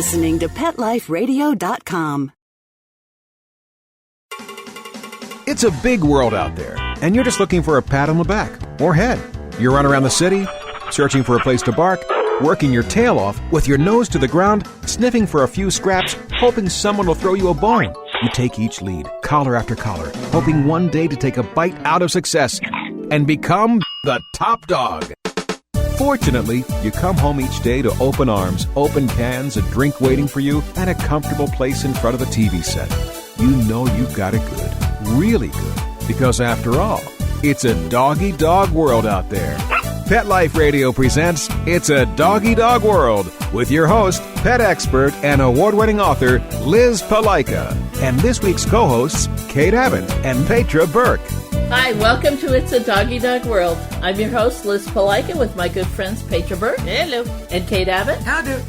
listening to PetLifeRadio.com. It's a big world out there, and you're just looking for a pat on the back or head. You run around the city, searching for a place to bark, working your tail off with your nose to the ground, sniffing for a few scraps, hoping someone will throw you a bone. You take each lead, collar after collar, hoping one day to take a bite out of success and become the top dog. Fortunately, you come home each day to open arms, open cans, a drink waiting for you, and a comfortable place in front of the TV set. You know you've got it good, really good, because after all, it's a doggy dog world out there. Pet Life Radio presents It's a Doggy Dog World with your host, pet expert, and award-winning author Liz Palaika, and this week's co-hosts Kate Abbott and Petra Burke. Hi, welcome to It's a Doggy Dog World. I'm your host, Liz Palaika, with my good friends Petra Burke. Hello. And Kate Abbott. Howdy.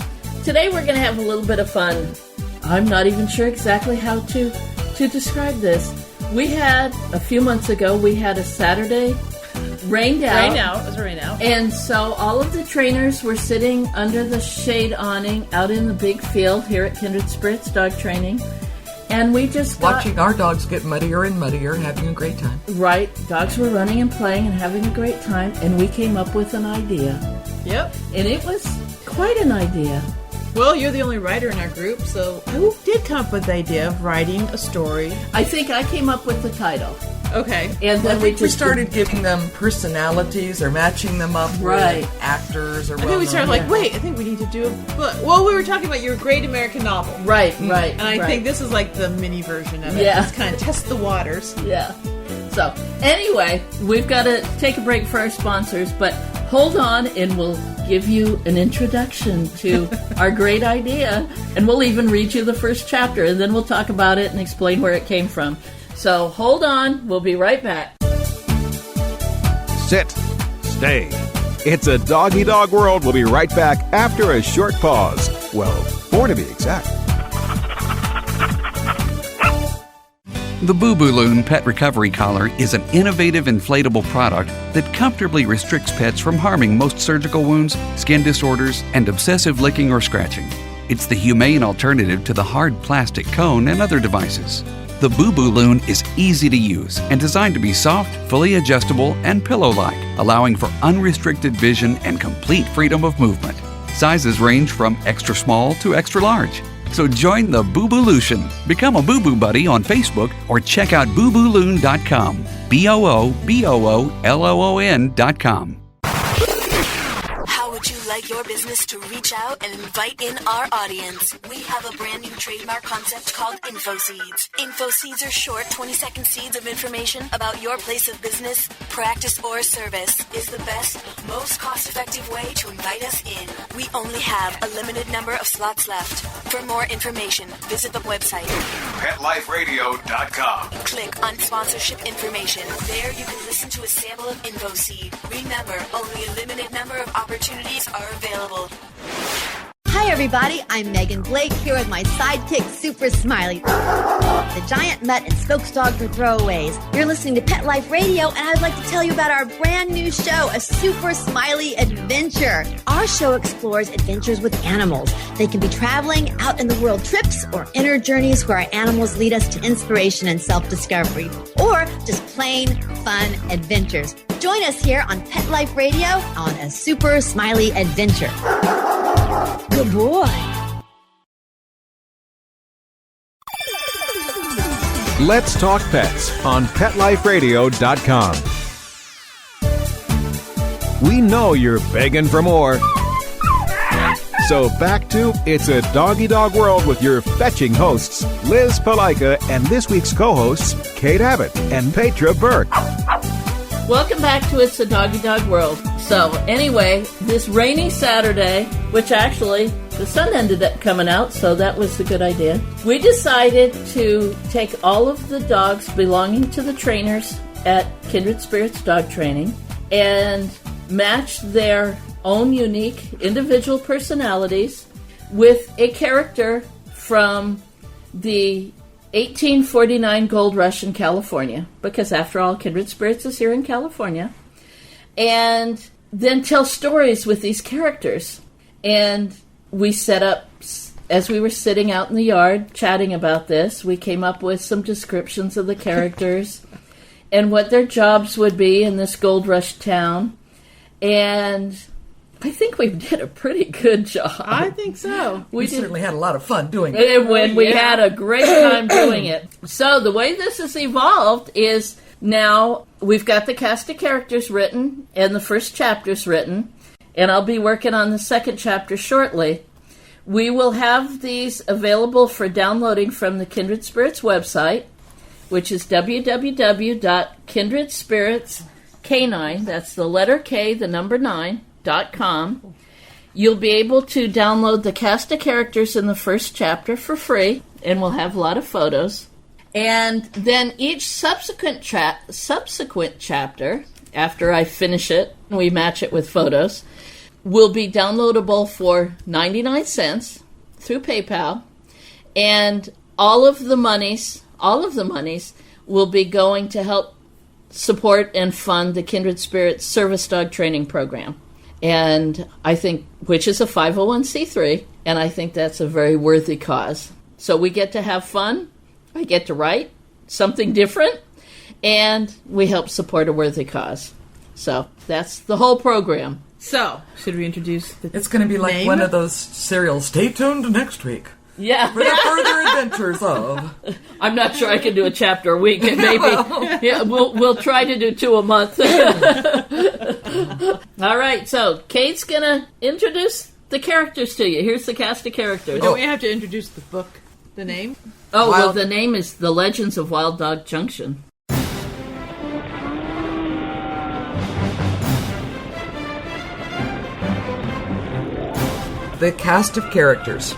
Today we're going to have a little bit of fun. I'm not even sure exactly how to describe this. We had, a few months ago, we had a Saturday, rained out. It was rain out. And so all of the trainers were sitting under the shade awning out in the big field here at Kindred Spirits Dog Training. And we just watching our dogs get muddier and muddier, having a great time. Right. Dogs were running and playing and having a great time, and we came up with an idea. Yep. And it was quite an idea. Well, you're the only writer in our group, so who did come up with the idea of writing a story? I think I came up with the title. Okay. And then we started giving them personalities or matching them up with actors or I think we started wait, I think we need to do a book. Well, we were talking about your Great American Novel. Right. And I think this is like the mini version of it. Yeah. Just kind of test the waters. Yeah. So, anyway, we've got to take a break for our sponsors, but hold on and we'll give you an introduction to our great idea, and we'll even read you the first chapter, and then we'll talk about it and explain where it came from. So hold on, we'll be right back. Sit. Stay. It's a Doggy Dog World. We'll be right back after a short pause. Well, 4 to be exact. The Boo Boo Loon Pet Recovery Collar is an innovative inflatable product that comfortably restricts pets from harming most surgical wounds, skin disorders, and obsessive licking or scratching. It's the humane alternative to the hard plastic cone and other devices. The Boo Boo Loon is easy to use and designed to be soft, fully adjustable, and pillow-like, allowing for unrestricted vision and complete freedom of movement. Sizes range from extra small to extra large. So join the Boo Boo Lution. Become a Boo Boo Buddy on Facebook or check out boobooloon.com. BOOBOOLOON.com. How would you like your business to reach out and invite in our audience? We have a brand new trademark concept called InfoSeeds. InfoSeeds are short 20-second seeds of information about your place of business, practice, or service. Is the best, most cost-effective way to invite us in. We only have a limited number of slots left. For more information, visit the website PetLifeRadio.com. Click on sponsorship information. There you can listen to a sample of InfoSeed. Remember, only a limited number of opportunities are available. Hi everybody, I'm Megan Blake here with my sidekick Super Smiley, the giant mutt and spokes dog for throwaways. You're listening to Pet Life Radio, and I'd like to tell you about our brand new show, A Super Smiley Adventure. Our show explores adventures with animals. They can be traveling, out in the world trips, or inner journeys where our animals lead us to inspiration and self-discovery, or just plain fun adventures. Join us here on Pet Life Radio on A Super Smiley Adventure. Good boy. Let's talk pets on PetLifeRadio.com. We know you're begging for more. So back to It's a Doggy Dog World with your fetching hosts, Liz Palaika, and this week's co-hosts, Kate Abbott and Petra Burke. Welcome back to It's a Doggy Dog World. So, anyway, this rainy Saturday, which actually the sun ended up coming out, so that was a good idea. We decided to take all of the dogs belonging to the trainers at Kindred Spirits Dog Training and match their own unique individual personalities with a character from the 1849 gold rush in California, because after all, Kindred Spirits is here in California, and then tell stories with these characters. And we set up as we were sitting out in the yard chatting about this, we came up with some descriptions of the characters and what their jobs would be in this gold rush town. And I think we did a pretty good job. I think so. We certainly had a lot of fun doing it. When we had a great time doing it. So the way this has evolved is now we've got the cast of characters written and the first chapter's written, and I'll be working on the second chapter shortly. We will have these available for downloading from the Kindred Spirits website, which is www.kindredspiritscanine, that's the letter K, the number 9.com. You'll be able to download the cast of characters in the first chapter for free, and we'll have a lot of photos. And then each subsequent chapter, after I finish it, we match it with photos, will be downloadable for 99 cents through PayPal, and all of the monies will be going to help support and fund the Kindred Spirits Service Dog Training Program. And I think, which is a 501c3, and I think that's a very worthy cause. So we get to have fun, I get to write something different, and we help support a worthy cause. So that's the whole program. So, should we introduce the It's going to be like name? one of those serials. Stay tuned next week Yeah. for the further adventures of... I'm not sure I can do a chapter a week, and maybe yeah, we'll try to do 2 a month. All right, so Kate's going to introduce the characters to you. Here's the cast of characters. Don't we have to introduce the book, the name? Oh, well, the name is The Legends of Wild Dog Junction. The cast of characters.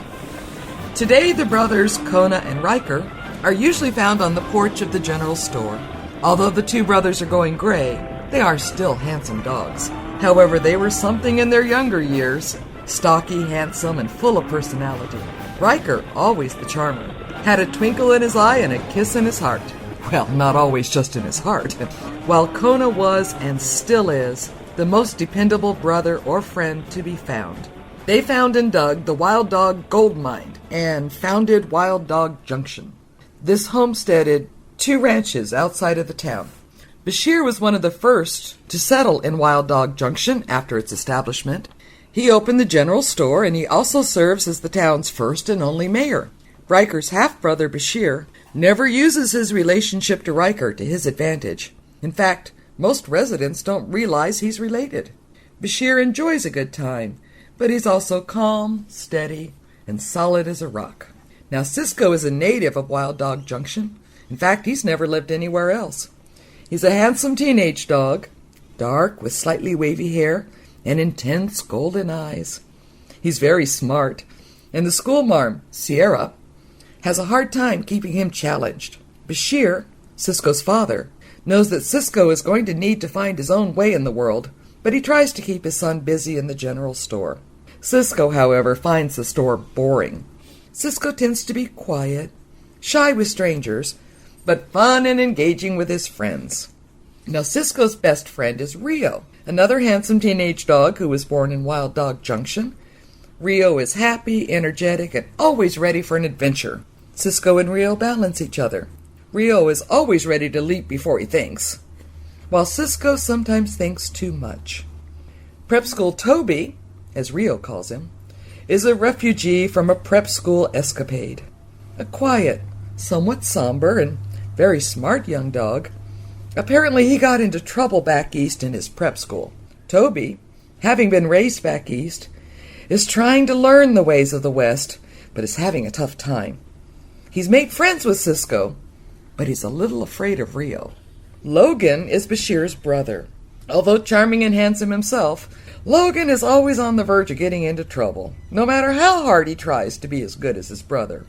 Today, the brothers Kona and Riker are usually found on the porch of the general store. Although the two brothers are going gray, they are still handsome dogs. However, they were something in their younger years. Stocky, handsome, and full of personality. Riker, always the charmer, had a twinkle in his eye and a kiss in his heart. Well, not always just in his heart. While Kona was, and still is, the most dependable brother or friend to be found. They found and dug the Wild Dog Gold Mine and founded Wild Dog Junction. This homesteaded 2 ranches outside of the town. Bashir was one of the first to settle in Wild Dog Junction after its establishment. He opened the general store, and he also serves as the town's first and only mayor. Riker's half-brother Bashir never uses his relationship to Riker to his advantage. In fact, most residents don't realize he's related. Bashir enjoys a good time, but he's also calm, steady, and solid as a rock. Now, Cisco is a native of Wild Dog Junction. In fact, he's never lived anywhere else. He's a handsome teenage dog, dark with slightly wavy hair and intense golden eyes. He's very smart, and the schoolmarm, Sierra, has a hard time keeping him challenged. Bashir, Cisco's father, knows that Cisco is going to need to find his own way in the world, but he tries to keep his son busy in the general store. Cisco, however, finds the store boring. Cisco tends to be quiet, shy with strangers, but fun and engaging with his friends. Now, Cisco's best friend is Rio, another handsome teenage dog who was born in Wild Dog Junction. Rio is happy, energetic, and always ready for an adventure. Cisco and Rio balance each other. Rio is always ready to leap before he thinks, while Cisco sometimes thinks too much. Prep School Toby, as Rio calls him, is a refugee from a prep school escapade. A quiet, somewhat somber, and very smart young dog. Apparently he got into trouble back east in his prep school. Toby, having been raised back east, is trying to learn the ways of the West, but is having a tough time. He's made friends with Cisco, but he's a little afraid of Rio. Logan is Bashir's brother. Although charming and handsome himself, Logan is always on the verge of getting into trouble, no matter how hard he tries to be as good as his brother.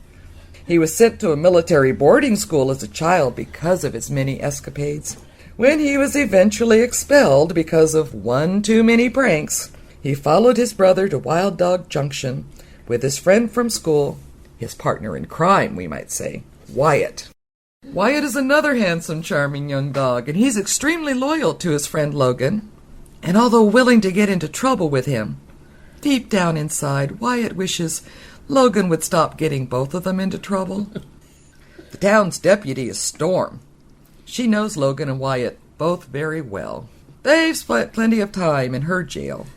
He was sent to a military boarding school as a child because of his many escapades. When he was eventually expelled because of one too many pranks, he followed his brother to Wild Dog Junction with his friend from school, his partner in crime, we might say, Wyatt. Wyatt is another handsome, charming young dog, and he's extremely loyal to his friend Logan. And although willing to get into trouble with him, deep down inside, Wyatt wishes Logan would stop getting both of them into trouble. The town's deputy is Storm. She knows Logan and Wyatt both very well. They've spent plenty of time in her jail.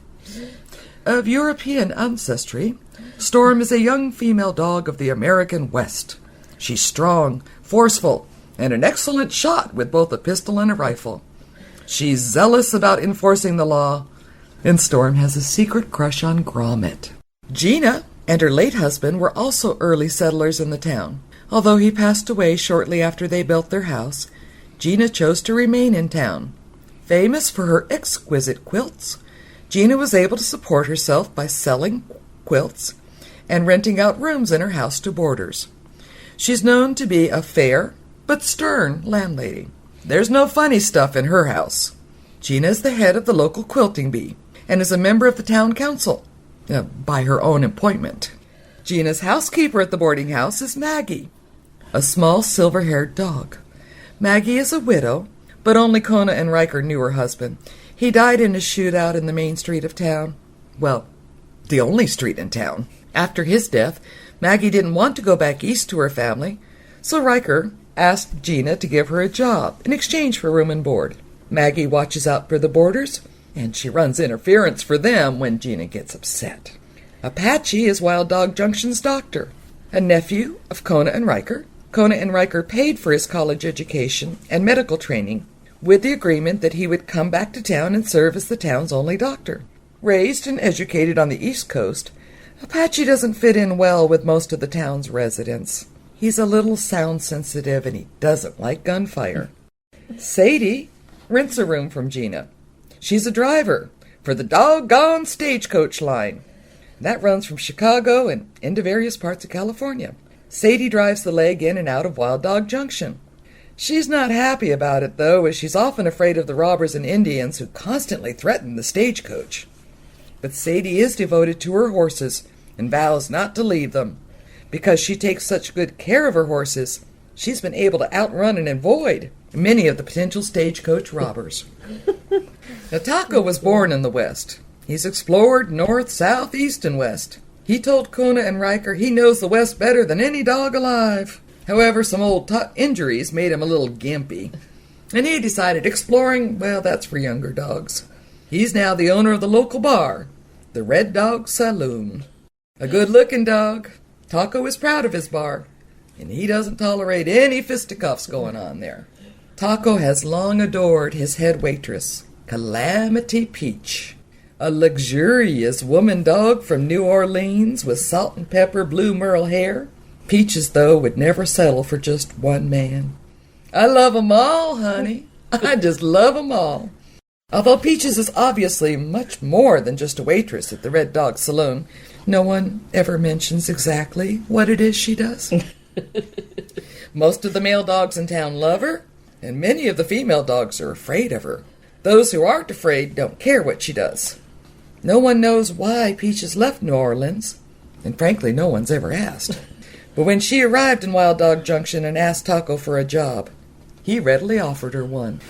Of European ancestry, Storm is a young female dog of the American West. She's strong, forceful, and an excellent shot with both a pistol and a rifle. She's zealous about enforcing the law, and Storm has a secret crush on Gromit. Gina and her late husband were also early settlers in the town. Although he passed away shortly after they built their house, Gina chose to remain in town. Famous for her exquisite quilts, Gina was able to support herself by selling quilts and renting out rooms in her house to boarders. She's known to be a fair but stern landlady. There's no funny stuff in her house. Gina is the head of the local quilting bee and is a member of the town council, by her own appointment. Gina's housekeeper at the boarding house is Maggie, a small silver-haired dog. Maggie is a widow, but only Kona and Riker knew her husband. He died in a shootout in the main street of town. Well, the only street in town. After his death, Maggie didn't want to go back east to her family, so Riker asked Gina to give her a job in exchange for room and board. Maggie watches out for the boarders, and she runs interference for them when Gina gets upset. Apache is Wild Dog Junction's doctor, a nephew of Kona and Riker. Kona and Riker paid for his college education and medical training with the agreement that he would come back to town and serve as the town's only doctor. Raised and educated on the East Coast, Apache doesn't fit in well with most of the town's residents. He's a little sound-sensitive and he doesn't like gunfire. Sadie rents a room from Gina. She's a driver for the doggone stagecoach line. That runs from Chicago and into various parts of California. Sadie drives the leg in and out of Wild Dog Junction. She's not happy about it, though, as she's often afraid of the robbers and Indians who constantly threaten the stagecoach. But Sadie is devoted to her horses and vows not to leave them. Because she takes such good care of her horses, she's been able to outrun and avoid many of the potential stagecoach robbers. Now, Taco was born in the West. He's explored north, south, east, and west. He told Kona and Riker he knows the West better than any dog alive. However, some old injuries made him a little gimpy, and he decided exploring, well, that's for younger dogs. He's now the owner of the local bar, the Red Dog Saloon. A good-looking dog. Taco is proud of his bar, and he doesn't tolerate any fisticuffs going on there. Taco has long adored his head waitress, Calamity Peach, a luxurious woman dog from New Orleans with salt and pepper blue merle hair. Peaches, though, would never settle for just one man. I love 'em all, honey. I just love 'em all. Although Peaches is obviously much more than just a waitress at the Red Dog Saloon, no one ever mentions exactly what it is she does. Most of the male dogs in town love her, and many of the female dogs are afraid of her. Those who aren't afraid don't care what she does. No one knows why Peaches left New Orleans, and frankly, no one's ever asked. But when she arrived in Wild Dog Junction and asked Taco for a job, he readily offered her one.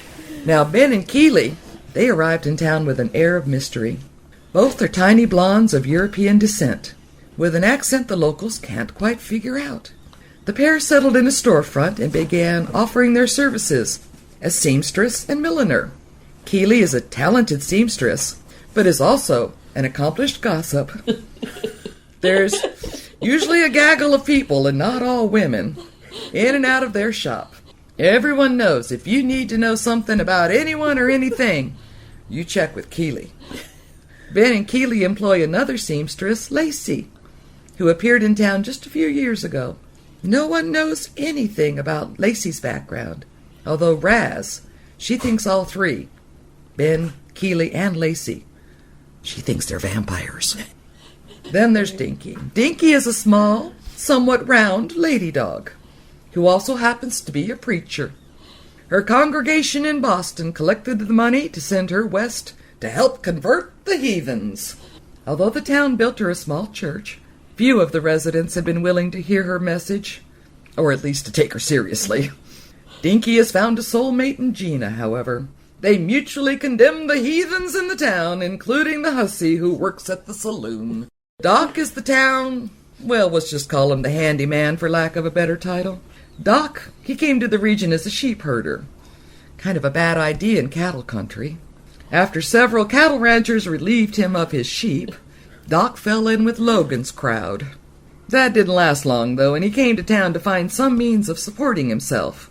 Now, Ben and Keeley, they arrived in town with an air of mystery. Both are tiny blondes of European descent, with an accent the locals can't quite figure out. The pair settled in a storefront and began offering their services as seamstress and milliner. Keeley is a talented seamstress, but is also an accomplished gossip. There's usually a gaggle of people, and not all women, in and out of their shop. Everyone knows if you need to know something about anyone or anything, you check with Keeley. Ben and Keeley employ another seamstress, Lacey, who appeared in town just a few years ago. No one knows anything about Lacey's background, although Raz, she thinks all three, Ben, Keeley, and Lacey, she thinks they're vampires. Then there's Dinky. Dinky is a small, somewhat round lady dog, who also happens to be a preacher. Her congregation in Boston collected the money to send her west to help convert the heathens. Although the town built her a small church, few of the residents had been willing to hear her message, or at least to take her seriously. Dinky has found a soulmate in Gina, however. They mutually condemn the heathens in the town, including the hussy who works at the saloon. Doc is the town Well, let's just call him the handyman for lack of a better title. Doc, he came to the region as a sheep herder. Kind of a bad idea in cattle country. After several cattle ranchers relieved him of his sheep, Doc fell in with Logan's crowd. That didn't last long, though, and he came to town to find some means of supporting himself.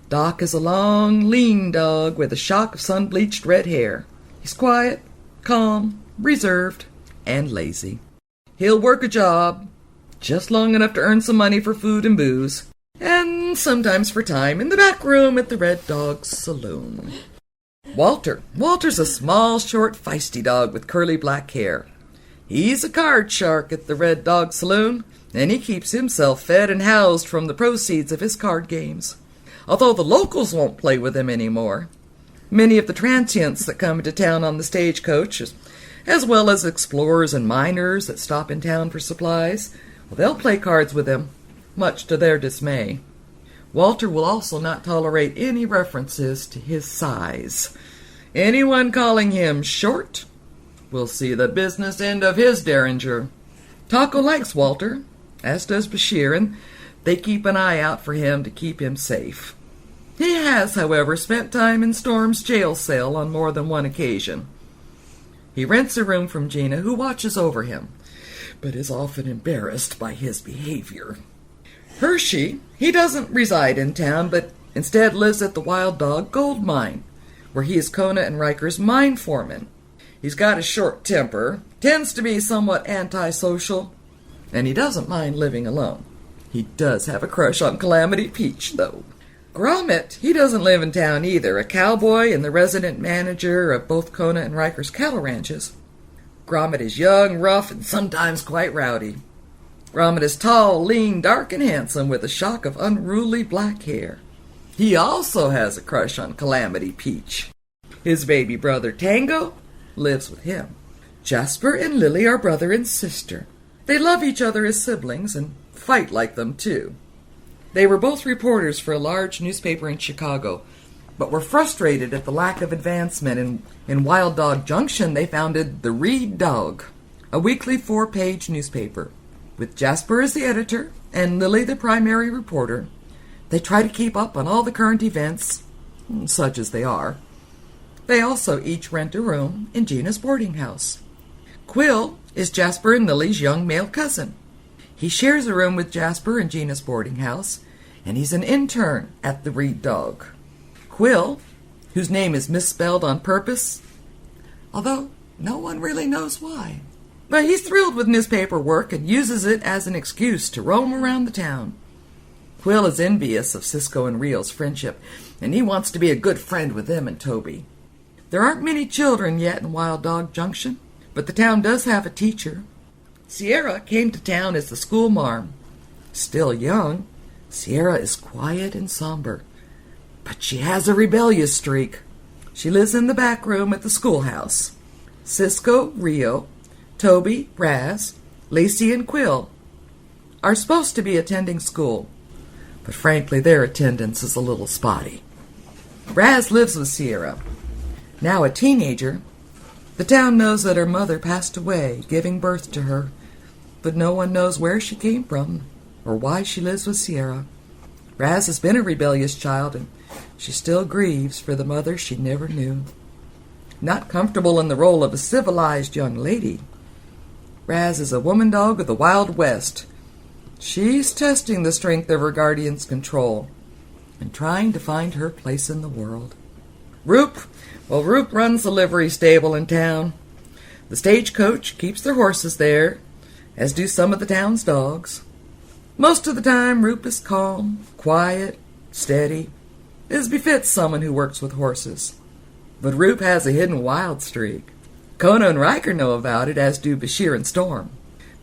Doc is a long, lean dog with a shock of sun-bleached red hair. He's quiet, calm, reserved, and lazy. He'll work a job, just long enough to earn some money for food and booze, and sometimes for time in the back room at the Red Dog Saloon. Walter's a small, short, feisty dog with curly black hair. He's a card shark at the Red Dog Saloon, and he keeps himself fed and housed from the proceeds of his card games, although the locals won't play with him anymore. Many of the transients that come into town on the stagecoach, as well as explorers and miners that stop in town for supplies, well, they'll play cards with him, much to their dismay. Walter will also not tolerate any references to his size. Anyone calling him short will see the business end of his derringer. Taco likes Walter, as does Bashir, and they keep an eye out for him to keep him safe. He has, however, spent time in Storm's jail cell on more than one occasion. He rents a room from Gina, who watches over him, but is often embarrassed by his behavior. Hershey, he doesn't reside in town, but instead lives at the Wild Dog Gold Mine, where he is Kona and Riker's mine foreman. He's got a short temper, tends to be somewhat antisocial, and he doesn't mind living alone. He does have a crush on Calamity Peach, though. Gromit, he doesn't live in town either, a cowboy and the resident manager of both Kona and Riker's cattle ranches. Gromit is young, rough, and sometimes quite rowdy. Gromit is tall, lean, dark, and handsome with a shock of unruly black hair. He also has a crush on Calamity Peach. His baby brother Tango lives with him. Jasper and Lily are brother and sister. They love each other as siblings and fight like them, too. They were both reporters for a large newspaper in Chicago, but were frustrated at the lack of advancement. In Wild Dog Junction, they founded The Reed Dog, a weekly 4-page newspaper. With Jasper as the editor and Lily the primary reporter, they try to keep up on all the current events, such as they are. They also each rent a room in Gina's boarding house. Quill is Jasper and Lily's young male cousin. He shares a room with Jasper in Gina's boarding house, and he's an intern at the Reed Dog. Quill, whose name is misspelled on purpose, although no one really knows why. But he's thrilled with newspaper work and uses it as an excuse to roam around the town. Quill is envious of Cisco and Rio's friendship, and he wants to be a good friend with them and Toby. There aren't many children yet in Wild Dog Junction, but the town does have a teacher. Sierra came to town as the school marm. Still young, Sierra is quiet and somber, but she has a rebellious streak. She lives in the back room at the schoolhouse. Cisco, Rio, Toby, Raz, Lacey, and Quill are supposed to be attending school, but frankly their attendance is a little spotty. Raz lives with Sierra. Now a teenager, the town knows that her mother passed away, giving birth to her, but no one knows where she came from or why she lives with Sierra. Raz has been a rebellious child, and she still grieves for the mother she never knew. Not comfortable in the role of a civilized young lady, Raz is a woman dog of the Wild West. She's testing the strength of her guardian's control and trying to find her place in the world. Roop runs the livery stable in town. The stagecoach keeps their horses there, as do some of the town's dogs. Most of the time, Roop is calm, quiet, steady, as befits someone who works with horses. But Roop has a hidden wild streak. Kona and Riker know about it, as do Bashir and Storm.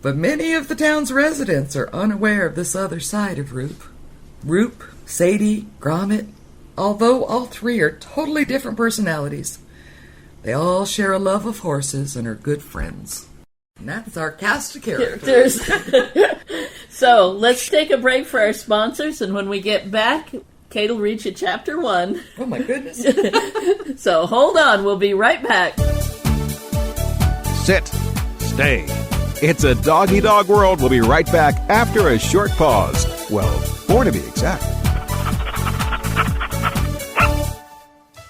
But many of the town's residents are unaware of this other side of Roop. Roop, Sadie, Gromit, although all three are totally different personalities, they all share a love of horses and are good friends. And that's our cast of characters. So, let's take a break for our sponsors, and when we get back, Kate will read you Chapter 1. Oh my goodness. So, hold on, we'll be right back. Sit. Stay. It's a Doggy Dog World. We'll be right back after a short pause. Well, 4 to be exact.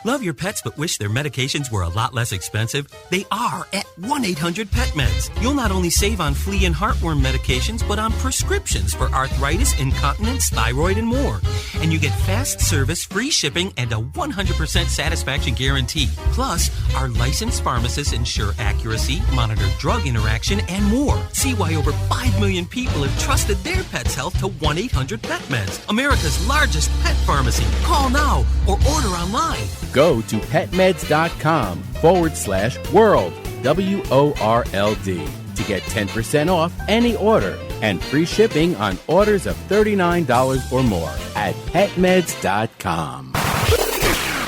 Love your pets but wish their medications were a lot less expensive? They are at 1-800-PET-MEDS. You'll not only save on flea and heartworm medications, but on prescriptions for arthritis, incontinence, thyroid, and more. And you get fast service, free shipping, and a 100% satisfaction guarantee. Plus, our licensed pharmacists ensure accuracy, monitor drug interaction, and more. See why over 5 million people have trusted their pet's health to 1-800-PET-MEDS, America's largest pet pharmacy. Call now or order online. Go to petmeds.com/world, WORLD, to get 10% off any order and free shipping on orders of $39 or more at petmeds.com.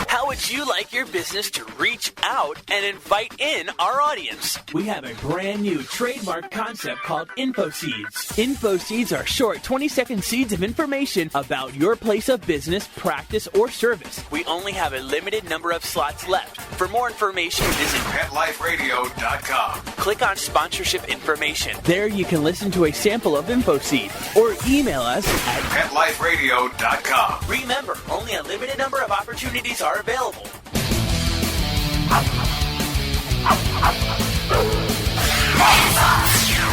How would you like your business to reach out and invite in our audience? We have a brand new trademark concept called InfoSeeds. InfoSeeds are short 20-second seeds of information about your place of business, practice, or service. We only have a limited number of slots left. For more information, visit PetLifeRadio.com. Click on sponsorship information. There you can listen to a sample of InfoSeed or email us at PetLifeRadio.com. Remember, only a limited number of opportunities are available.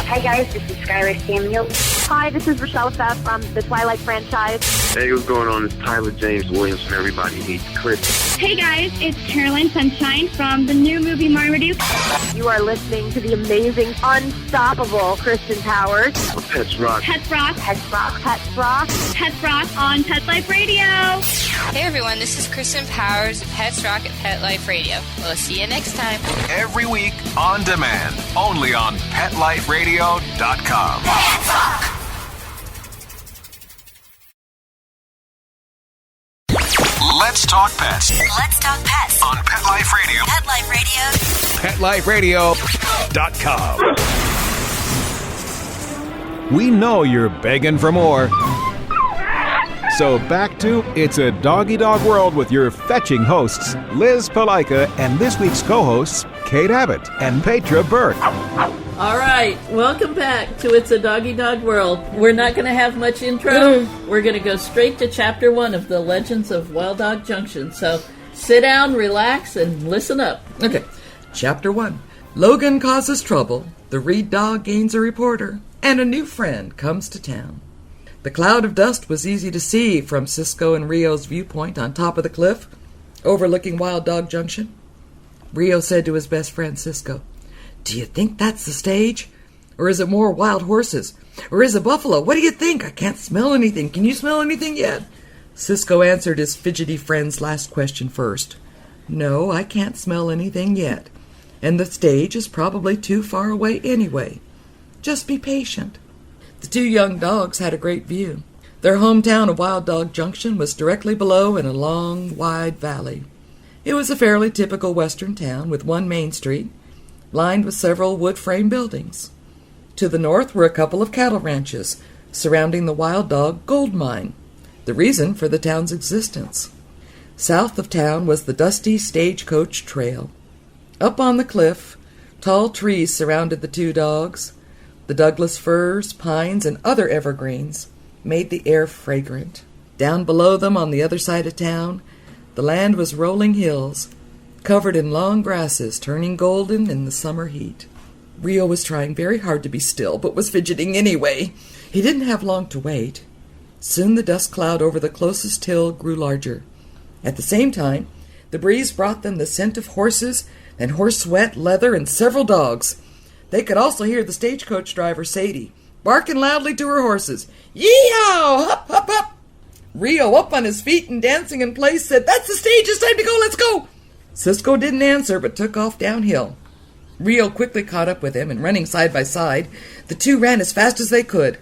Hi guys, this is Skylar Samuel. Hi, this is Rochelle Pfaff from the Twilight franchise. Hey, what's going on? It's Tyler James Williams from Everybody Hates Chris. Hey guys, it's Caroline Sunshine from the new movie Marmaduke. You are listening to the amazing, unstoppable Kristen Powers. Pets Rock. Pets Rock. Pets Rock. Pets Rock. Pets Rock on Pet Life Radio. Hey everyone, this is Kristen Powers of Pets Rock at Pet Life Radio. We'll see you next time. Every week on demand, only on PetLifeRadio.com. Pets Rock. Let's talk pets. Let's talk pets On Pet Life Radio. Pet Life Radio. PetLifeRadio.com. We know you're begging for more. So back to It's a Doggy Dog World with your fetching hosts, Liz Palaika, and this week's co-hosts, Kate Abbott and Petra Burke. All right, welcome back to It's a Doggy Dog World. We're not going to have much intro. We're going to go straight to Chapter 1 of The Legends of Wild Dog Junction. So sit down, relax, and listen up. Okay, Chapter 1. Logan causes trouble, the Reed dog gains a reporter, and a new friend comes to town. The cloud of dust was easy to see from Cisco and Rio's viewpoint on top of the cliff, overlooking Wild Dog Junction. Rio said to his best friend Cisco, "Do you think that's the stage? Or is it more wild horses? Or is it buffalo? What do you think? I can't smell anything. Can you smell anything yet?" Cisco answered his fidgety friend's last question first. "No, I can't smell anything yet. And the stage is probably too far away anyway. Just be patient." The two young dogs had a great view. Their hometown of Wild Dog Junction was directly below in a long, wide valley. It was a fairly typical western town with one main street, lined with several wood-frame buildings. To the north were a couple of cattle ranches surrounding the Wild Dog gold mine, the reason for the town's existence. South of town was the dusty stagecoach trail. Up on the cliff, tall trees surrounded the two dogs. The Douglas firs, pines, and other evergreens made the air fragrant. Down below them on the other side of town, the land was rolling hills, covered in long grasses turning golden in the summer heat. Rio was trying very hard to be still, but was fidgeting anyway. He didn't have long to wait. Soon the dust cloud over the closest hill grew larger. At the same time, the breeze brought them the scent of horses and horse sweat, leather, and several dogs. They could also hear the stagecoach driver, Sadie, barking loudly to her horses. "Yee-haw! Hup, hup, hup!" Rio, up on his feet and dancing in place, said, "That's the stage! It's time to go! Let's go!" Cisco didn't answer, but took off downhill. Rio quickly caught up with him, and running side by side, the two ran as fast as they could.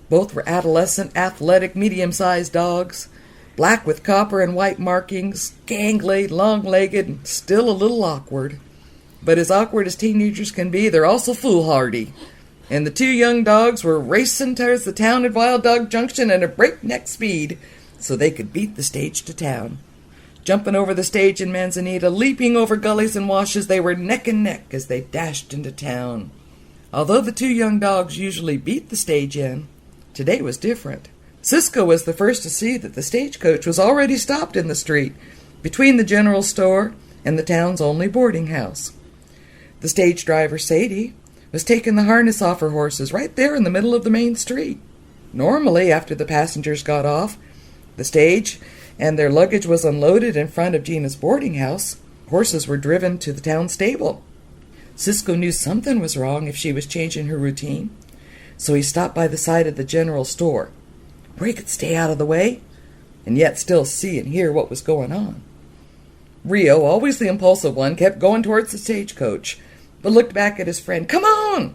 Both were adolescent, athletic, medium-sized dogs, black with copper and white markings, gangly, long-legged, and still a little awkward. But as awkward as teenagers can be, they're also foolhardy. And the two young dogs were racing towards the town at Wild Dog Junction at a breakneck speed so they could beat the stage to town. Jumping over the stage in Manzanita, leaping over gullies and washes, they were neck and neck as they dashed into town. Although the two young dogs usually beat the stage in, today was different. Cisco was the first to see that the stagecoach was already stopped in the street, between the general store and the town's only boarding house. The stage driver, Sadie, was taking the harness off her horses right there in the middle of the main street. Normally, after the passengers got off, the stage and their luggage was unloaded in front of Gina's boarding house, horses were driven to the town stable. Cisco knew something was wrong if she was changing her routine, so he stopped by the side of the general store, where he could stay out of the way and yet still see and hear what was going on. Rio, always the impulsive one, kept going towards the stagecoach, but looked back at his friend. "Come on!"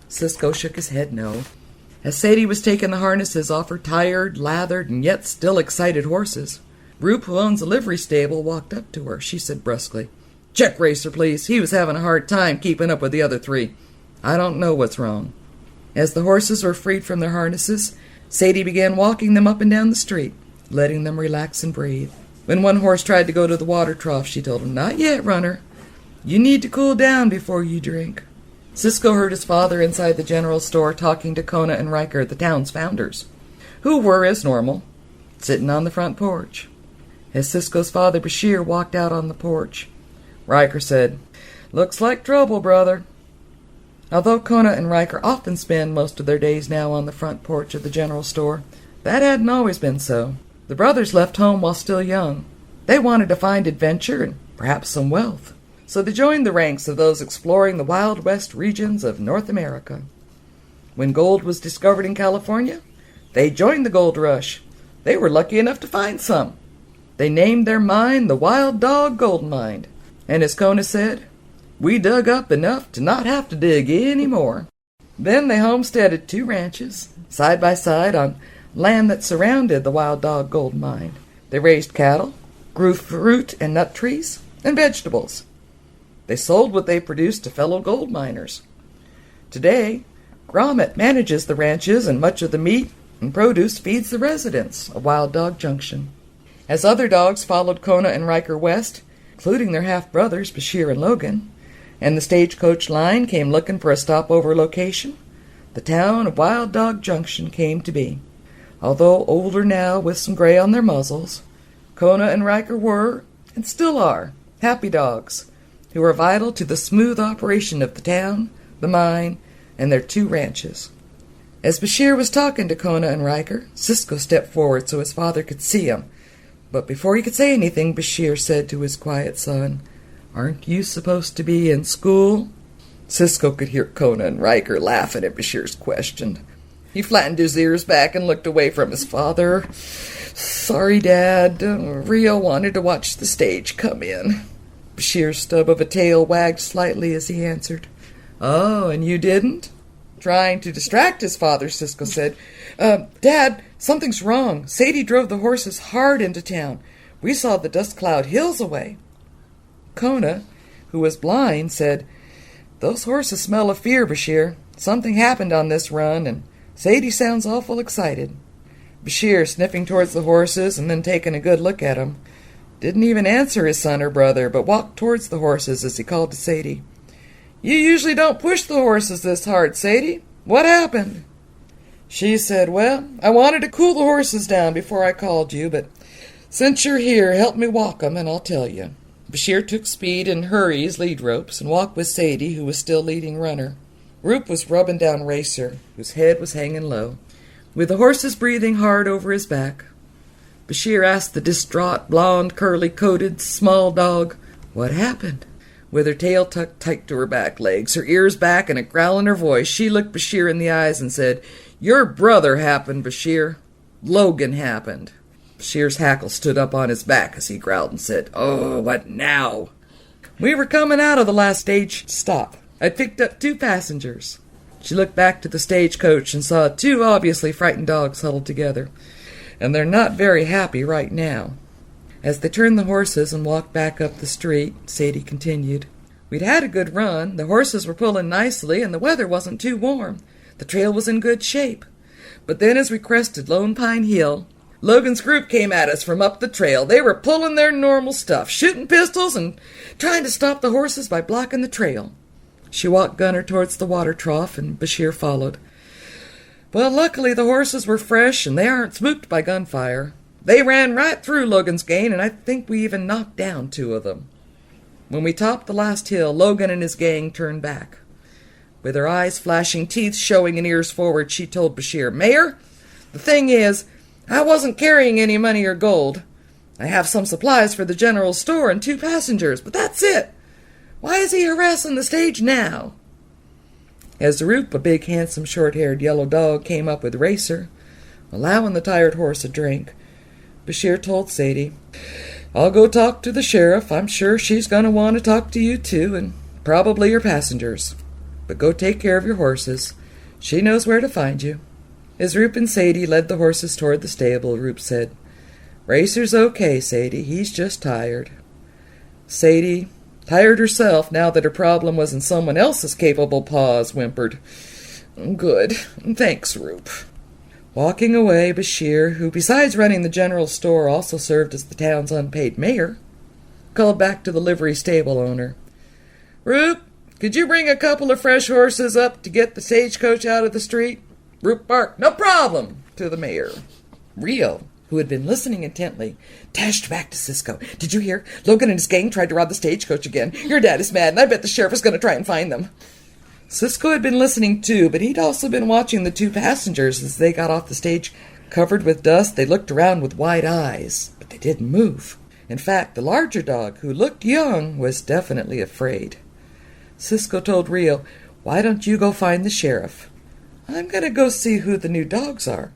Cisco shook his head no. As Sadie was taking the harnesses off her tired, lathered, and yet still excited horses, Roop, who owns a livery stable, walked up to her. She said brusquely, "Check Racer, please. He was having a hard time keeping up with the other three. I don't know what's wrong." As the horses were freed from their harnesses, Sadie began walking them up and down the street, letting them relax and breathe. When one horse tried to go to the water trough, she told him, "Not yet, runner. You need to cool down before you drink." Cisco heard his father inside the general store talking to Kona and Riker, the town's founders, who were, as normal, sitting on the front porch. As Cisco's father, Bashir, walked out on the porch, Riker said, "Looks like trouble, brother." Although Kona and Riker often spend most of their days now on the front porch of the general store, that hadn't always been so. The brothers left home while still young. They wanted to find adventure and perhaps some wealth, so they joined the ranks of those exploring the Wild West regions of North America. When gold was discovered in California, they joined the gold rush. They were lucky enough to find some. They named their mine the Wild Dog Gold Mine, and as Kona said, "We dug up enough to not have to dig any more." Then they homesteaded 2 ranches, side by side, on land that surrounded the Wild Dog Gold Mine. They raised cattle, grew fruit and nut trees, and vegetables. They sold what they produced to fellow gold miners. Today, Grommet manages the ranches, and much of the meat and produce feeds the residents of Wild Dog Junction. As other dogs followed Kona and Riker west, including their half-brothers Bashir and Logan, and the stagecoach line came looking for a stopover location, the town of Wild Dog Junction came to be. Although older now with some gray on their muzzles, Kona and Riker were, and still are, happy dogs who were vital to the smooth operation of the town, the mine, and their 2 ranches. As Bashir was talking to Kona and Riker, Cisco stepped forward so his father could see him. But before he could say anything, Bashir said to his quiet son, "Aren't you supposed to be in school?" Cisco could hear Kona and Riker laughing at Bashir's question. He flattened his ears back and looked away from his father. "Sorry, Dad. Rio wanted to watch the stage come in." Bashir's stub of a tail wagged slightly as he answered, "Oh, and you didn't?" Trying to distract his father, Cisco said, "Dad, something's wrong. Sadie drove the horses hard into town. We saw the dust cloud hills away." Kona, who was blind, said, "Those horses smell of fear, Bashir. Something happened on this run, and Sadie sounds awful excited." Bashir, sniffing towards the horses and then taking a good look at them, didn't even answer his son or brother, but walked towards the horses as he called to Sadie. "You usually don't push the horses this hard, Sadie. What happened?" She said, "Well, I wanted to cool the horses down before I called you, but since you're here, help me walk 'em and I'll tell you." Bashir took speed and hurry's lead ropes and walked with Sadie, who was still leading runner. Roop was rubbing down Racer, whose head was hanging low, with the horses breathing hard over his back. Bashir asked the distraught, blonde, curly-coated, small dog, what happened? With her tail tucked tight to her back legs, her ears back, and a growl in her voice, she looked Bashir in the eyes and said, "Your brother happened, Bashir. Logan happened." Bashir's hackle stood up on his back as he growled and said, "Oh, what now?" "We were coming out of the last stage stop. I'd picked up 2 passengers." She looked back to the stagecoach and saw 2 obviously frightened dogs huddled together, and they're not very happy right now. As they turned the horses and walked back up the street, Sadie continued, "We'd had a good run. The horses were pulling nicely, and the weather wasn't too warm. The trail was in good shape. But then as we crested Lone Pine Hill, Logan's group came at us from up the trail. They were pulling their normal stuff, shooting pistols and trying to stop the horses by blocking the trail. She walked Gunner towards the water trough, and Bashir followed. Well, luckily the horses were fresh, and they aren't spooked by gunfire. They ran right through Logan's gang, and I think we even knocked down 2 of them. When we topped the last hill, Logan and his gang turned back. With her eyes flashing, teeth showing, and ears forward, she told Bashir, "Mayor, the thing is, I wasn't carrying any money or gold. I have some supplies for the general store and 2 passengers, but that's it. Why is he harassing the stage now?" As Roop, a big, handsome, short-haired yellow dog, came up with Racer, allowing the tired horse a drink, Bashir told Sadie, "I'll go talk to the sheriff. I'm sure she's going to want to talk to you, too, and probably your passengers. But go take care of your horses. She knows where to find you." As Roop and Sadie led the horses toward the stable, Roop said, "Racer's okay, Sadie. He's just tired." Sadie, tired herself now that her problem was in someone else's capable paws, whimpered, "Good. Thanks, Roop." Walking away, Bashir, who besides running the general store also served as the town's unpaid mayor, called back to the livery stable owner. "Roop, could you bring a couple of fresh horses up to get the stagecoach out of the street?" Roop barked, "No problem," to the mayor. Rio, who had been listening intently, dashed back to Cisco. "Did you hear? Logan and his gang tried to rob the stagecoach again. Your dad is mad, and I bet the sheriff is going to try and find them." Cisco had been listening too, but he'd also been watching the 2 passengers as they got off the stage. Covered with dust, they looked around with wide eyes, but they didn't move. In fact, the larger dog, who looked young, was definitely afraid. Cisco told Rio, "Why don't you go find the sheriff? I'm going to go see who the new dogs are."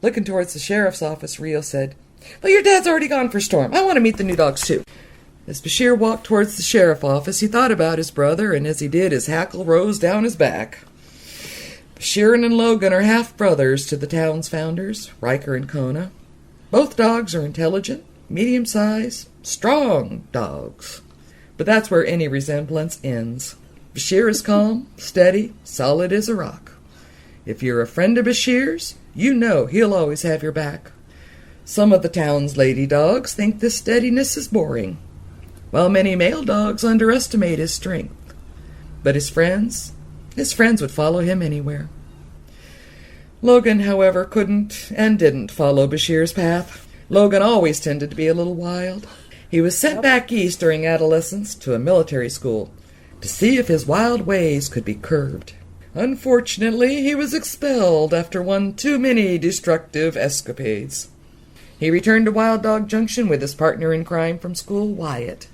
Looking towards the sheriff's office, Rio said, "Well, your dad's already gone for Storm. I want to meet the new dogs, too." As Bashir walked towards the sheriff's office, he thought about his brother, and as he did, his hackle rose down his back. Bashir and Logan are half-brothers to the town's founders, Riker and Kona. Both dogs are intelligent, medium-sized, strong dogs. But that's where any resemblance ends. Bashir is calm, steady, solid as a rock. If you're a friend of Bashir's, you know he'll always have your back. Some of the town's lady dogs think this steadiness is boring, while many male dogs underestimate his strength. But his friends would follow him anywhere. Logan, however, couldn't and didn't follow Bashir's path. Logan always tended to be a little wild. He was sent back east during adolescence to a military school to see if his wild ways could be curbed. Unfortunately, he was expelled after one too many destructive escapades. He returned to Wild Dog Junction with his partner in crime from school, Wyatt.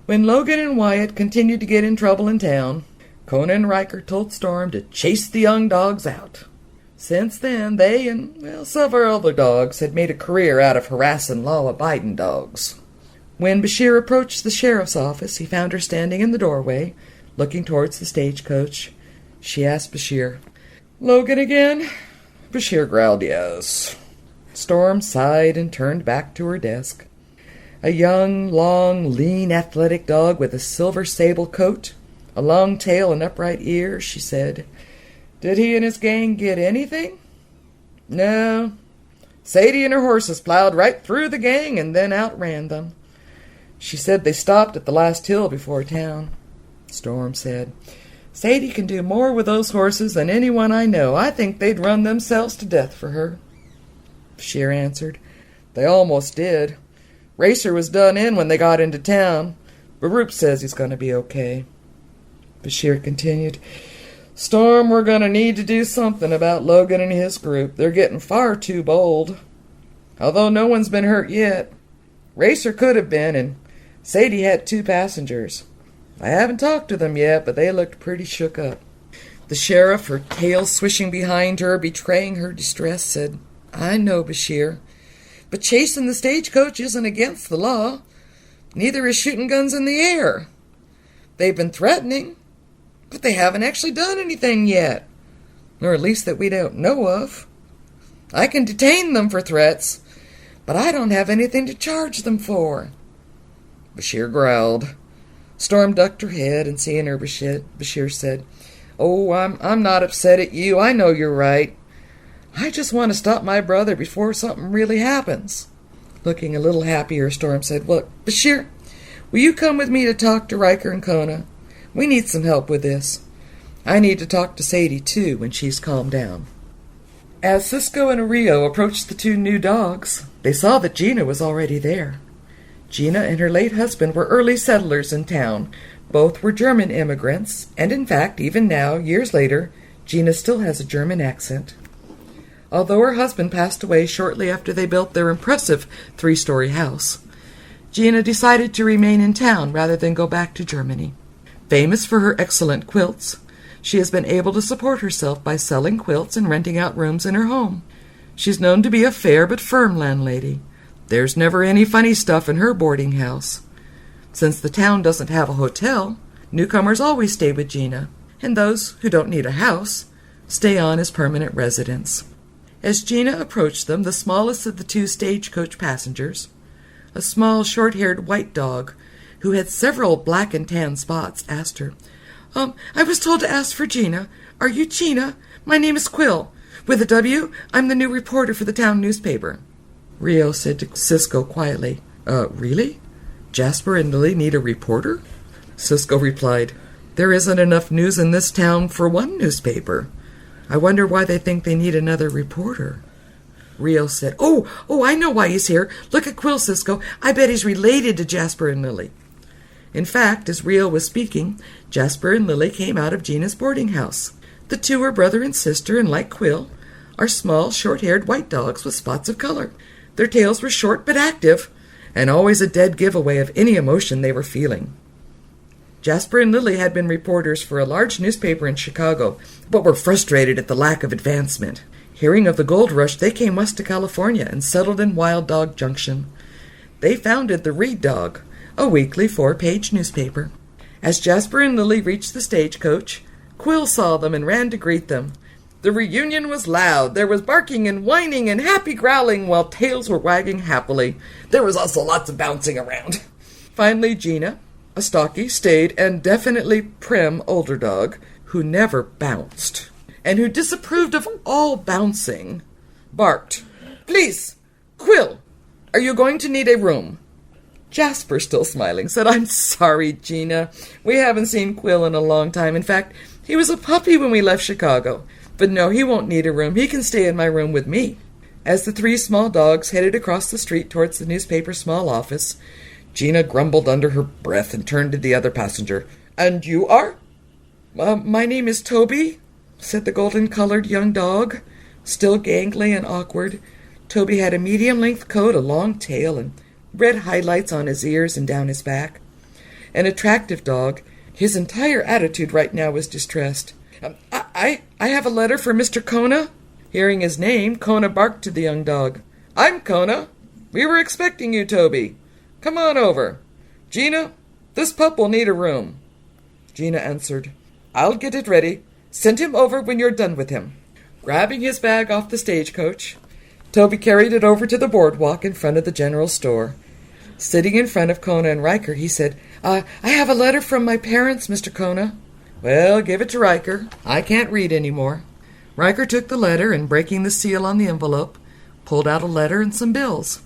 When Logan and Wyatt continued to get in trouble in town, Kona and Riker told Storm to chase the young dogs out. Since then, they and, several other dogs had made a career out of harassing law-abiding dogs. When Bashir approached the sheriff's office, he found her standing in the doorway, looking towards the stagecoach. She asked Bashir, "Logan again?" Bashir growled, "Yes." Storm sighed and turned back to her desk. A young, long, lean, athletic dog with a silver sable coat, a long tail and upright ears, she said, "Did he and his gang get anything?" "No. Sadie and her horses plowed right through the gang and then outran them. She said they stopped at the last hill before town." Storm said, "Sadie can do more with those horses than anyone I know. I think they'd run themselves to death for her." Bashir answered, "They almost did. Racer was done in when they got into town, but Roop says he's going to be okay." Bashir continued, "Storm, we're going to need to do something about Logan and his group. They're getting far too bold. Although no one's been hurt yet. Racer could have been, and Sadie had 2 passengers. I haven't talked to them yet, but they looked pretty shook up." The sheriff, her tail swishing behind her, betraying her distress, said, "I know, Bashir, but chasing the stagecoach isn't against the law. Neither is shooting guns in the air. They've been threatening, but they haven't actually done anything yet, or at least that we don't know of. I can detain them for threats, but I don't have anything to charge them for." Bashir growled. Storm ducked her head, and seeing her, Bashir said, "Oh, I'm not upset at you. I know you're right. I just want to stop my brother before something really happens." Looking a little happier, Storm said, "Look, Bashir, will you come with me to talk to Riker and Kona? We need some help with this. I need to talk to Sadie, too, when she's calmed down. As Cisco and Rio approached the two new dogs, they saw that Gina was already there. Gina and her late husband were early settlers in town. Both were German immigrants, and in fact, even now, years later, Gina still has a German accent. Although her husband passed away shortly after they built their impressive 3-story house, Gina decided to remain in town rather than go back to Germany. Famous for her excellent quilts, she has been able to support herself by selling quilts and renting out rooms in her home. She's known to be a fair but firm landlady. There's never any funny stuff in her boarding house. Since the town doesn't have a hotel, newcomers always stay with Gina, and those who don't need a house stay on as permanent residents. As Gina approached them, the smallest of the two stagecoach passengers, a small, short-haired white dog who had several black and tan spots, asked her, I was told to ask for Gina. Are you Gina? My name is Quill. With a W, I'm the new reporter for the town newspaper. Rio said to Cisco quietly, Really? Jasper and Lily need a reporter? Cisco replied, There isn't enough news in this town for one newspaper. I wonder why they think they need another reporter. Rio said, Oh, I know why he's here. Look at Quill, Cisco. I bet he's related to Jasper and Lily. In fact, as Rio was speaking, Jasper and Lily came out of Gina's boarding house. The two are brother and sister, and like Quill, are small, short-haired white dogs with spots of color. Their tails were short but active, and always a dead giveaway of any emotion they were feeling. Jasper and Lily had been reporters for a large newspaper in Chicago, but were frustrated at the lack of advancement. Hearing of the gold rush, they came west to California and settled in Wild Dog Junction. They founded the Reed Dog, a weekly 4-page newspaper. As Jasper and Lily reached the stagecoach, Quill saw them and ran to greet them. The reunion was loud. There was barking and whining and happy growling while tails were wagging happily. There was also lots of bouncing around. Finally, Gina, a stocky, staid, and definitely prim older dog who never bounced and who disapproved of all bouncing, barked, Please, Quill, are you going to need a room? Jasper, still smiling, said, I'm sorry, Gina. We haven't seen Quill in a long time. In fact, he was a puppy when we left Chicago. But no, he won't need a room. He can stay in my room with me. As the three small dogs headed across the street towards the newspaper's small office, Gina grumbled under her breath and turned to the other passenger. And you are? My name is Toby, said the golden-colored young dog, still gangly and awkward. Toby had a medium-length coat, a long tail, and red highlights on his ears and down his back. An attractive dog, his entire attitude right now was distressed. I have a letter for Mr. Kona. Hearing his name, Kona barked to the young dog. I'm Kona. We were expecting you, Toby. Come on over. Gina, this pup will need a room. Gina answered, I'll get it ready. Send him over when you're done with him. Grabbing his bag off the stagecoach, Toby carried it over to the boardwalk in front of the general store. Sitting in front of Kona and Riker, he said, I have a letter from my parents, Mr. Kona. Well, give it to Riker. I can't read anymore. Riker took the letter and, breaking the seal on the envelope, pulled out a letter and some bills.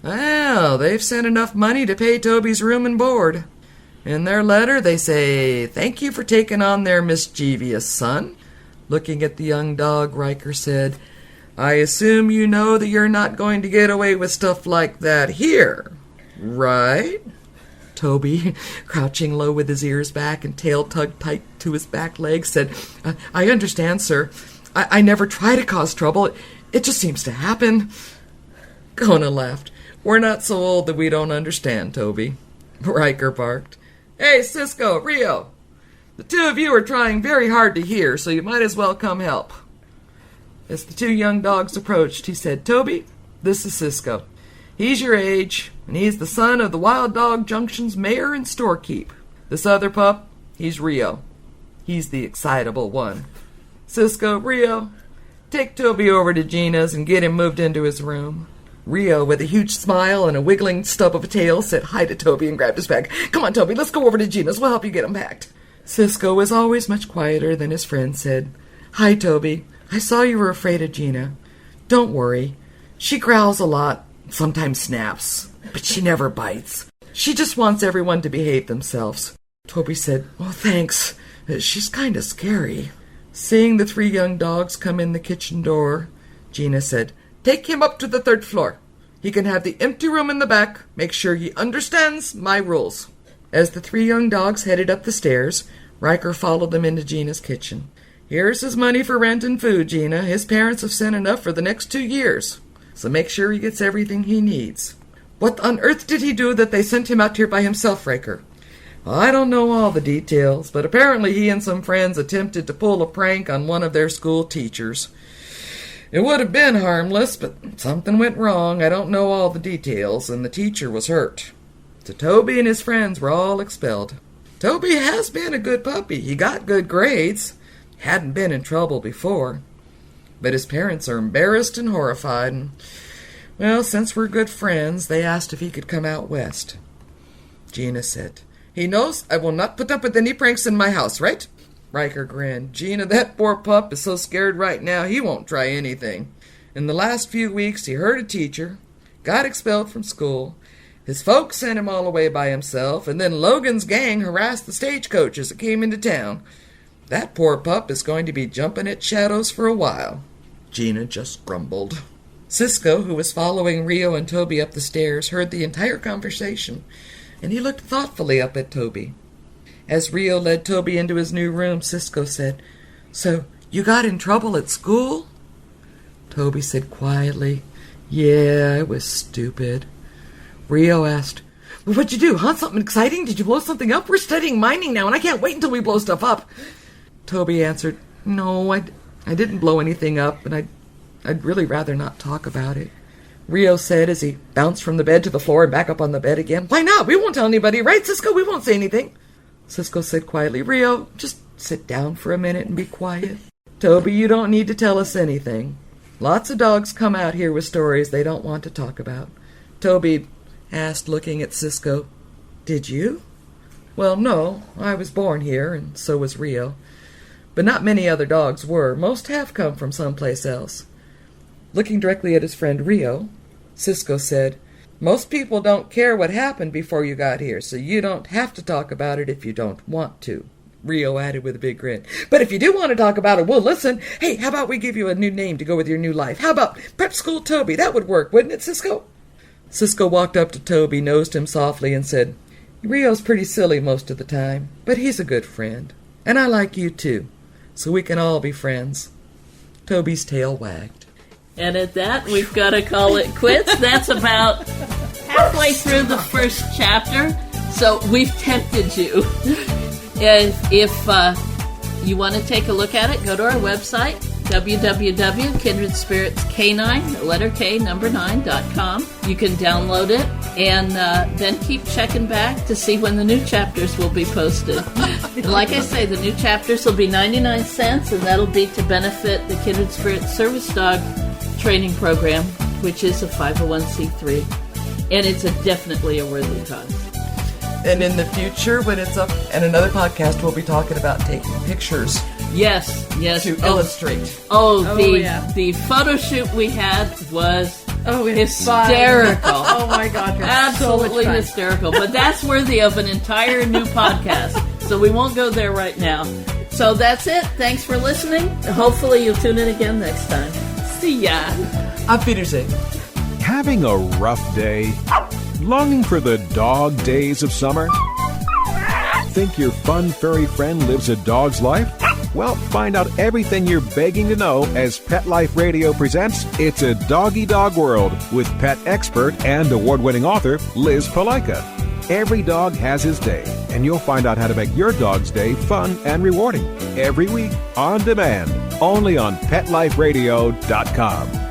Well, they've sent enough money to pay Toby's room and board. In their letter, they say, Thank you for taking on their mischievous son. Looking at the young dog, Riker said, I assume you know that you're not going to get away with stuff like that here, right? Toby, crouching low with his ears back and tail tugged tight to his back legs, said, I understand, sir. I never try to cause trouble. It just seems to happen. Kona laughed. We're not so old that we don't understand, Toby. Riker barked. Hey, Cisco, Rio. The two of you are trying very hard to hear, so you might as well come help. As the two young dogs approached, he said, Toby, this is Cisco. He's your age, and he's the son of the Wild Dog Junction's mayor and storekeep. This other pup, he's Rio. He's the excitable one. Cisco, Rio, take Toby over to Gina's and get him moved into his room. Rio, with a huge smile and a wiggling stub of a tail, said hi to Toby and grabbed his bag. Come on, Toby, let's go over to Gina's. We'll help you get him packed. Cisco was always much quieter than his friend, said, Hi, Toby. I saw you were afraid of Gina. Don't worry. She growls a lot, sometimes snaps, but she never bites. She just wants everyone to behave themselves. Toby said, Oh, thanks. She's kind of scary. Seeing the 3 young dogs come in the kitchen door, Gina said, "Take him up to the 3rd floor. He can have the empty room in the back. Make sure he understands my rules." As the 3 young dogs headed up the stairs, Riker followed them into Gina's kitchen. "Here's his money for rent and food, Gina. His parents have sent enough for the next 2 years. So make sure he gets everything he needs." "What on earth did he do that they sent him out here by himself, Riker?" "I don't know all the details, but apparently he and some friends attempted to pull a prank on one of their school teachers. It would have been harmless, but something went wrong. I don't know all the details, and the teacher was hurt. So Toby and his friends were all expelled. Toby has been a good puppy. He got good grades. Hadn't been in trouble before. But his parents are embarrassed and horrified, and, well, since we're good friends, they asked if he could come out west." Gina said, "He knows I will not put up with any pranks in my house, right?" Riker grinned. "Gina, that poor pup is so scared right now he won't try anything. In the last few weeks he hurt a teacher, got expelled from school, his folks sent him all away by himself, and then Logan's gang harassed the stagecoaches that came into town. That poor pup is going to be jumping at shadows for a while." Gina just grumbled. Cisco, who was following Rio and Toby up the stairs, heard the entire conversation, and he looked thoughtfully up at Toby. As Rio led Toby into his new room, Cisco said, "So, you got in trouble at school?" Toby said quietly, "Yeah, it was stupid." Rio asked, "Well, what'd you do, huh? Something exciting? Did you blow something up? We're studying mining now, and I can't wait until we blow stuff up." Toby answered, "No, I didn't blow anything up, and I'd really rather not talk about it." Rio said as he bounced from the bed to the floor and back up on the bed again, "Why not? We won't tell anybody, right, Cisco? We won't say anything." Cisco said quietly, "Rio, just sit down for a minute and be quiet. Toby, you don't need to tell us anything. Lots of dogs come out here with stories they don't want to talk about." Toby asked, looking at Cisco, "Did you?" "Well, no. I was born here, and so was Rio. But not many other dogs were. Most have come from someplace else." Looking directly at his friend Rio, Cisco said, "Most people don't care what happened before you got here, so you don't have to talk about it if you don't want to." Rio added with a big grin, "But if you do want to talk about it, we'll listen. Hey, how about we give you a new name to go with your new life? How about Prep School Toby? That would work, wouldn't it, Cisco?" Cisco walked up to Toby, nosed him softly, and said, "Rio's pretty silly most of the time, but he's a good friend. And I like you, too. So we can all be friends." Toby's tail wagged. And at that, we've got to call it quits. That's about halfway through the first chapter. So we've tempted you. If you want to take a look at it, go to our website, www.kindredspiritsK9.com. You can download it and then keep checking back to see when the new chapters will be posted. And like I say, the new chapters will be 99 cents, and that'll be to benefit the Kindred Spirits Service Dog Training Program, which is a 501c3, and it's definitely a worthy cause. And in the future, when it's up in another podcast, we'll be talking about taking pictures. Yes. To illustrate. The photo shoot we had was hysterical. Oh my God, absolutely so hysterical. But that's worthy of an entire new podcast, so we won't go there right now. So that's it. Thanks for listening. Hopefully you'll tune in again next time. See ya. Auf Wiedersehen. Having a rough day? Longing for the dog days of summer? Think your fun furry friend lives a dog's life? Well, find out everything you're begging to know as Pet Life Radio presents It's a Doggy Dog World with pet expert and award-winning author Liz Palaika. Every dog has his day, and you'll find out how to make your dog's day fun and rewarding every week on demand, only on PetLifeRadio.com.